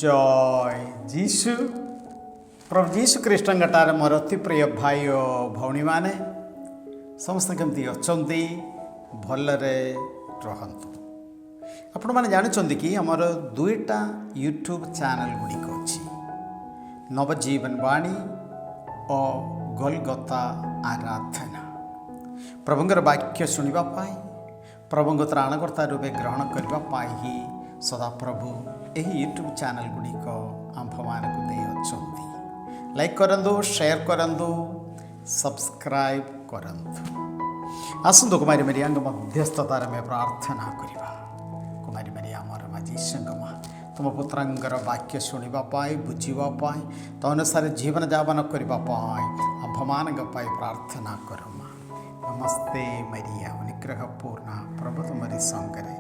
जय जीशु प्रभु जीशु कृष्णटार मोर अति प्रिय भाई और भौणी मैंने समस्त केमती अच्छा भलरे रहतु। आपण मैंने जानते कि आमर दुईटा यूट्यूब चैनल गुड़िक अच्छी नवजीवन वाणी और गोलगता आराधना प्रभुंर वाक्य शुणापी प्रभु त्राणकर्ता रूपे ग्रहण करने ही सदा प्रभु यही यूट्यूब चैनल गुड़िक आंभ मानक दे लाइक करंतु शेयर करंतु सब्सक्राइब करंतु। आसंतु कुमारी मेरिया मध्यस्थतार में प्रार्थना करवा। कुमारी मेरिया आमर माजी संगमा तुम पुत्रंकर वाक्य शुणापी बुझापी तो अनुसार जीवन जापन करने आंभ मानक प्रार्थना करमा। नमस्ते मरिया अनुग्रहपूर्ण प्रभु तुमरी संगरे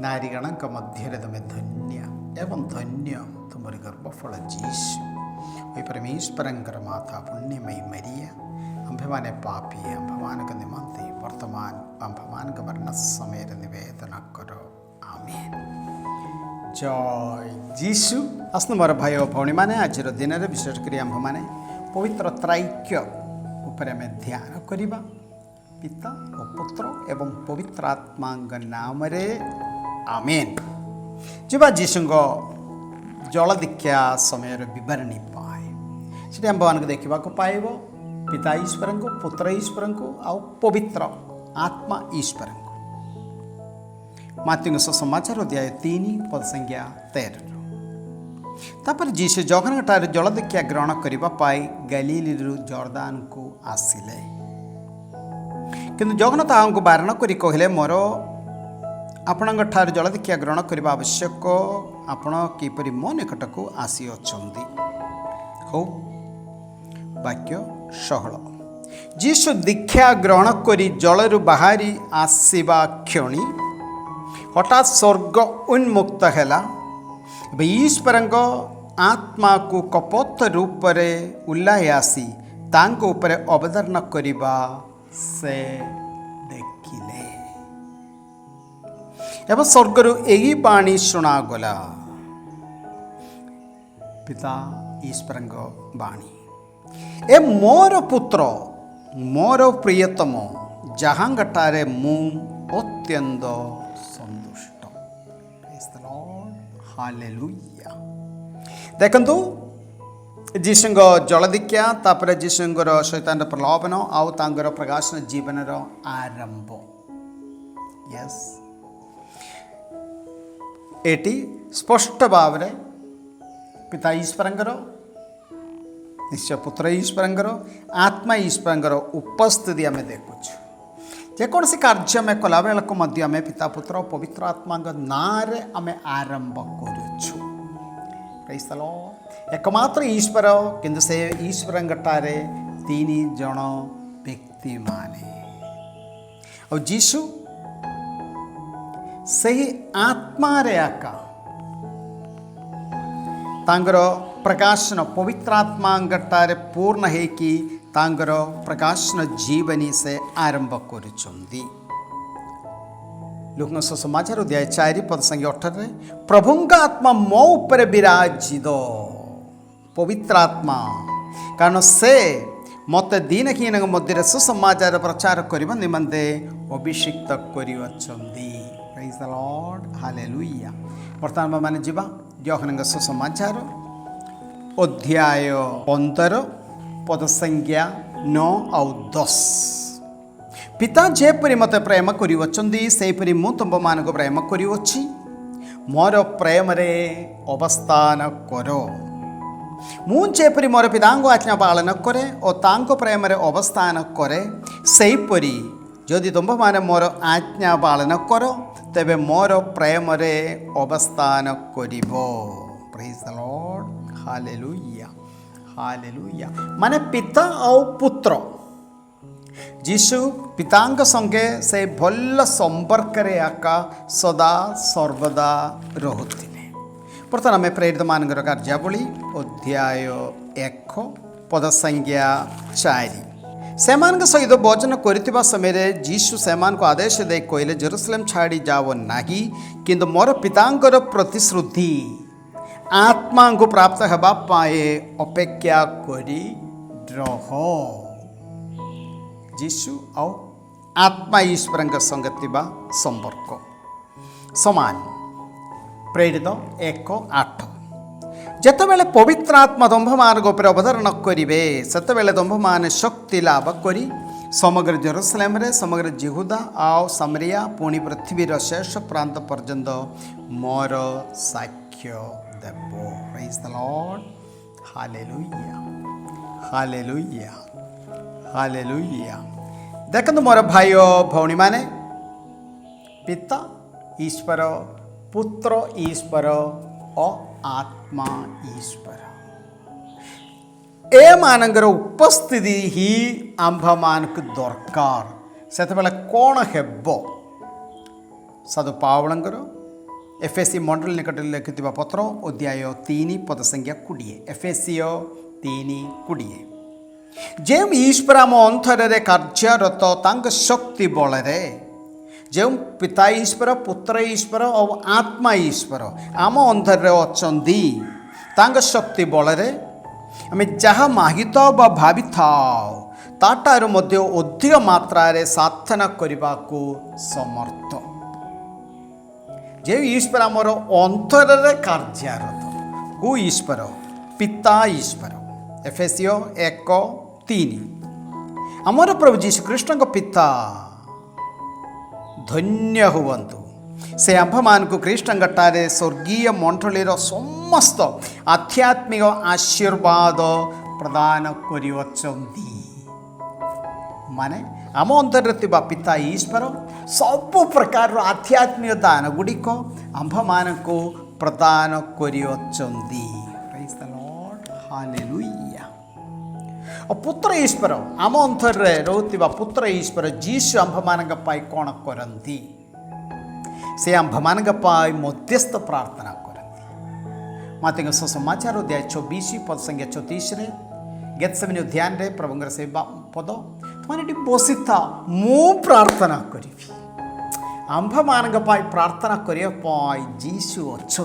नारीगणक मध्य तुम धन्य एवं धन्य तुमरी गर्भफल जीशु वही परमेश्वरंकर माता पुण्यमयी मरिया आंभे पापी आंभमानक निमंते वर्तमान आंभमानक मरण समय निवेदन करो आमेन। जय जीशु। आसन मोर भाई और भौणी मैंने आज दिन में विशेषकर आंभे पवित्र त्रैक्य उपर आम ध्यान करवा। पिता और पुत्र एवं पवित्र आत्मा नाम रे आमेन। जीवा जीशुंग जल दीक्षा समय बरणी पाए से आम मान देखा पाइब पिता ईश्वर को पुत्र ईश्वर को आउ पवित्र आत्मा ईश्वर को। मात्युंग समाचार अध्याय 3 पद संख्या 13। तापर जीशु जगन्नाथ जल दीक्षा ग्रहण करने गलीली जर्दान को आसिले किंतु जगन्नाथ को बारण करी कहले मोर आपण ठार जल दीक्षा ग्रहण करने आवश्यक आपण किपरि मो निकट को आसी अछंती। हो वाक्य 16 जीशु दीक्षा ग्रहण करी जलरु बाहरी आसीबा क्षणी हठात स्वर्ग उन्मुक्त हैला। ईश्वरंग आत्मा को कपोत रूप रे उल्लाय आसी तांको ऊपर अवतरण करिबा से देखिले एवं स्वर्गरु यही बाणी शुणागला। पिता ईश्वरंग बाणी ए मोर पुत्र मोर प्रियतम जहांगटारे मु अत्यंत संतुष्ट। हालेलुया। देखंतु जीशुंग जल दीक्षा तापर जीशुंगर शैतान प्रलोभन आउ तांगर प्रकाशन जीवन आरंभ। यस एटी स्पष्ट भाव में पिता ईश्वरंकर निश्चय पुत्र ईश्वरंकर आत्मा ईश्वरंकर उपस्थिति आम देखु। जेकोसी कार्य आम कला बेलक आम पिता पुत्र पवित्र आत्मा ना आम आरंभ करुछु। Praise the Lord. एकमात्र ईश्वर किंतु से ईश्वरंगटारे 3 जन व्यक्ति माने और जीशु सही आत्मा रे आका तांगर प्रकाशन पवित्र आत्मा गटारे पूर्ण है कि तांगर प्रकाशन जीवनी से आरंभ करुचंदी। लूका समाचार अध्याय 4 पद संख्या 18 प्रभुंका आत्मा मो ऊपर विराजित पवित्र आत्मा कारण से मत दीनहीन मध्य सुसमाचार प्रचार करने निमंते अभिषिक्त करिवचंदी। Praise the Lord. हालेलुया। वर्तमान माने जीवा यूहन्ना सुसमाचार अध्याय 15 पद संख्या 9 और 10। पिता जेपरी मत प्रेम करिवचंदी सेपरी मु तुम मानक प्रेम करिवछि मोर प्रेम रे अवस्थान करो। मु जेपरी मोर पितांग आज्ञा पालन करे और तांको प्रेम रे अवस्थान करे सेपरी जदि तुम माने मोर आज्ञा पालन करो तेबे मोर प्रेम रे अवस्थान करिवो। Praise the Lord. Hallelujah. Hallelujah. माने पिता और पुत्र जीशु पितांग संगे से भल संपर्क रे आका सदा सर्वदा रहुथिले। प्रथम आम प्रेरित मानकर कार्यावली अध्याय 1 पद संज्ञा 4 सेमान सहित भोजन करथिबा समय जीशु सेमान को आदेश दे कहले जेरुसलेम छाड़ी जाओ नाही किंतु मोर पितांकर प्रतिश्रुति आत्मा को प्राप्त हेबा पाए अपेक्षा करी रह। जीशु और आत्मा ईश्वर संगति बा संपर्क समान। प्रेरित 1:8 जेतेबेले पवित्र आत्मा दंभ मान उपर अवतरण करेंगे सेतेबेले दंभ मान शक्ति लाभ करी समग्र जेरूसलेम रे समग्र जिहुदा आउ सामरिया पुणी पृथ्वीर शेष प्रांत पर्यंत मोर साक्ष्य देव। Praise the Lord. Hallelujah hallelujah hallelujah. देखो मोर भाई भौणी माने पिता ईश्वर पुत्र ईश्वर और आत्मा ईश्वर ए मानकर उपस्थिति ही आंभ मान दरकार से कौन हेब साधु पावलंकर एफएसी मंडल निकट लिखि पत्र अध्याय 3 पद संख्या 20 एफएसीय 3:20 जे ईश्वर आम अंतरे कार्यरत तांग शक्ति बल जो पिता ईश्वर पुत्र ईश्वर और आत्मा ईश्वर आम अंतरे अच्छी तांग शक्ति बल आम जहाँ मागित बा भावी ताठार मध्य अधिक मात्रा साधना करने को समर्थ जे ईश्वर आमर अंतर कार्यरत को ईश्वर पिता ईश्वर एफएसीय 1:3 आमर प्रभु जीशु कृष्ण को पिता धन्य हुवंतु से आंभ मान को कृष्ण गट्टारे स्वर्गीय मंडलीर समस्त आध्यात्मिक आशीर्वाद प्रदान करिवचंती माने आम अंतर पिता ईश्वर सब प्रकार आध्यात्मिक दान गुड़िक आंभ मान को प्रदान करिवचंती। Praise the Lord. हालेलुया। और पुत्र ईश्वर आम अंतर रोतिबा पुत्र ईश्वर जीशु आंभ मान पाई कौन करती से आंभ मान पाई मध्यस्थ प्रार्थना करती। माते सुसमाचार अध्याय 24 पद संख्या 34 गेत्सेमनी उद्यान रे प्रभुंगर से पद तुम बसी था मु प्रार्थना करी आंभ मान पाई प्रार्थना करने जीशु अच्छी।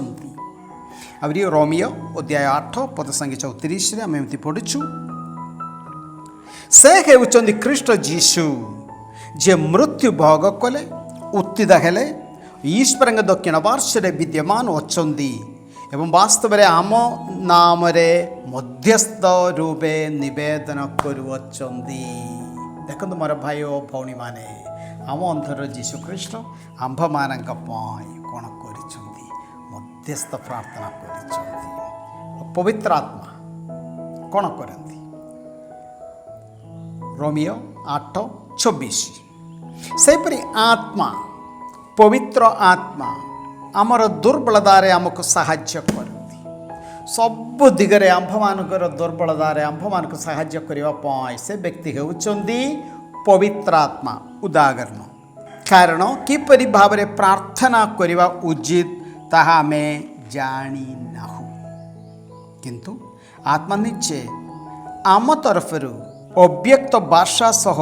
आबरी रोमियो अध्याय 8 पद संख्या 34 आम एमती पढ़ुछु से हेउचंदी ख्रीष्ट जीशु जे मृत्यु भोग कले उत्थित हेले ईश्वर दक्षिण पार्श्वे विद्यमान अच्छी एवं वास्तव में आम नाम मध्यस्थ रूपे निवेदन करुवचंदी। देखो मोर भाई और भौणी माने आम अंतर जीशु कृष्ण आंभ मान कौन कर मध्यस्थ प्रार्थना कर पवित्र आत्मा कौन करती। रोमियो 8:26 सेपरी आत्मा पवित्र आत्मा आमर दुर्बलतारे आमको साहाय्य करती सब दिगरे आंभ मानकर दुर्बलतारे आंभ मानक साहाय्य करने से व्यक्ति होउचंदी पवित्र आत्मा। उदाहरण कारण किपरि भाव में प्रार्थना करने उचित ताहा आमे जानी नाहु किंतु आत्मा निजे आम तरफरु अव्यक्त भाषा सह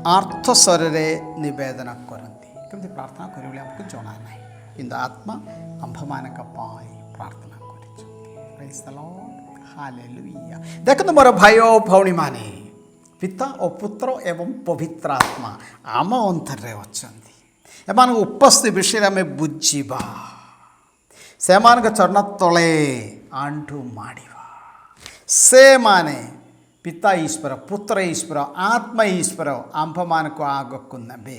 अर्थ शरीर निवेदन करती केमती प्रार्थना करें आमको जना ना कि आत्मा आंभ मान प्रार्थना कर। देखो मोर भाई और भौणी माने पिता और पुत्र एवं पवित्र आत्मा आम अंतर अच्छा उपस्थित विषय आम बुझा से चरण तले आंठू माड़ा से माने पिता ईश्वर पुत्र ईश्वर आत्मा ईश्वर आंभ मान को आग को नबे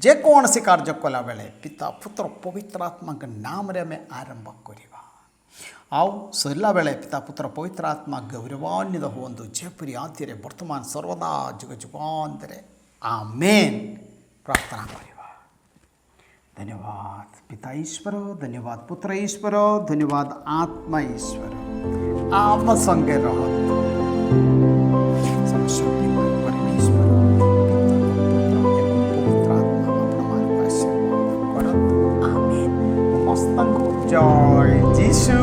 जेकोसी कार्य कला बेले पिता पुत्र पवित्र आत्मा के नाम रे आमे आरंभ करिबा आउ सरला बेले पिता पुत्र पवित्र आत्मा गौरवान्वित हुवंतु जेपरि आद्यरे वर्तमान सर्वदा जुग जुगांतरे आमेन प्रार्थना करिबा। धन्यवाद पिता ईश्वर धन्यवाद पुत्र ईश्वर धन्यवाद आत्मा ईश्वर आम संगे रहत जय जीशु।